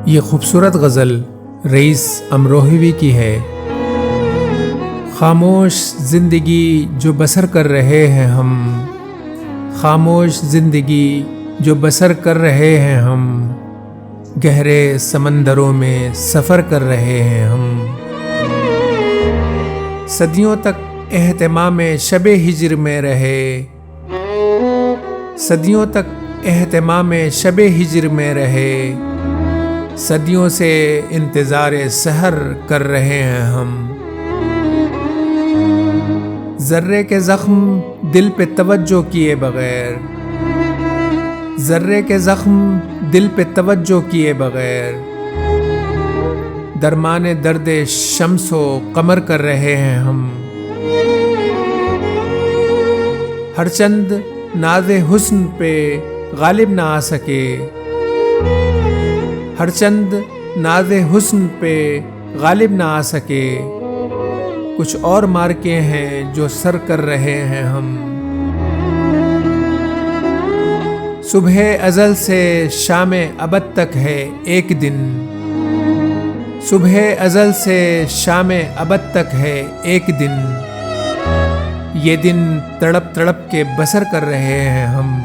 یہ خوبصورت غزل رئیس امروہوی کی ہے۔ خاموش زندگی جو بسر کر رہے ہیں ہم، خاموش زندگی جو بسر کر رہے ہیں ہم، گہرے سمندروں میں سفر کر رہے ہیں ہم۔ صدیوں تک اہتمام شب ہجر میں رہے، صدیوں تک اہتمام شب ہجر میں رہے، صدیوں سے انتظار سحر کر رہے ہیں ہم۔ ذرے کے زخم دل پہ توجہ کیے بغیر، ذرے کے زخم دل پہ توجہ کیے بغیر، درمان درد شمس و قمر کر رہے ہیں ہم۔ ہر چند ناز حسن پہ غالب نہ آ سکے، ہر چند ناز حسن پہ غالب نہ آ سکے، کچھ اور مارکے ہیں جو سر کر رہے ہیں ہم۔ صبح ازل سے شام ابد تک ہے ایک دن، صبح ازل سے شام ابد تک ہے ایک دن، یہ دن تڑپ تڑپ کے بسر کر رہے ہیں ہم۔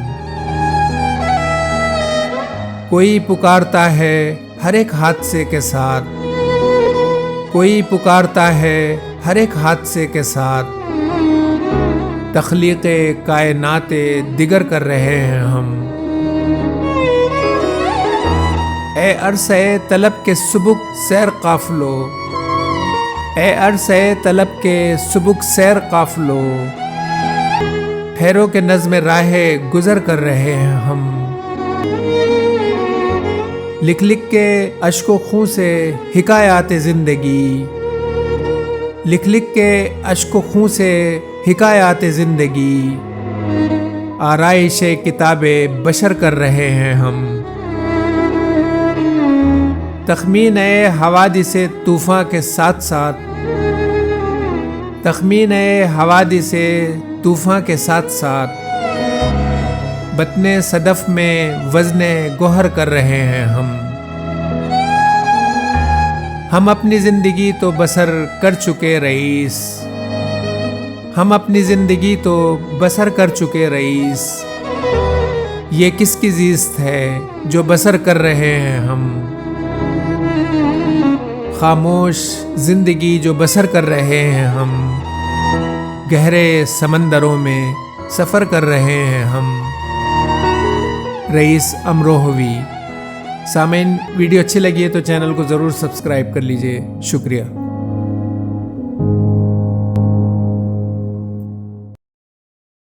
کوئی پکارتا ہے ہر ایک حادثے کے ساتھ، کوئی پکارتا ہے ہر ایک حادثے کے ساتھ، تخلیق کائنات دیگر کر رہے ہیں ہم۔ اے عرصہ طلب کے سبک سیر قافلو، اے عرصہ طلب کے سبک سیر قافلو، ٹھہرو کے نظم راہ گزر کر رہے ہیں ہم۔ لکھ لکھ کے اشک و خون سے حکایات زندگی، لکھ لکھ کے اشک و خون سے حکایات زندگی، آرائش کتاب بشر کر رہے ہیں ہم۔ تخمین حوادث طوفاں کے ساتھ ساتھ، تخمین حوادث طوفاں کے ساتھ ساتھ، بطن صدف میں وزن گوہر کر رہے ہیں ہم اپنی زندگی تو بسر کر چکے رئیس، ہم اپنی زندگی تو بسر کر چکے رئیس، یہ کس کی زیست ہے جو بسر کر رہے ہیں ہم۔ خاموش زندگی جو بسر کر رہے ہیں ہم، گہرے سمندروں میں سفر کر رہے ہیں ہم۔ رئیس امروہوی۔ سامعین، ویڈیو اچھی لگی ہے تو چینل کو ضرور سبسکرائب کر لیجئے۔ شکریہ۔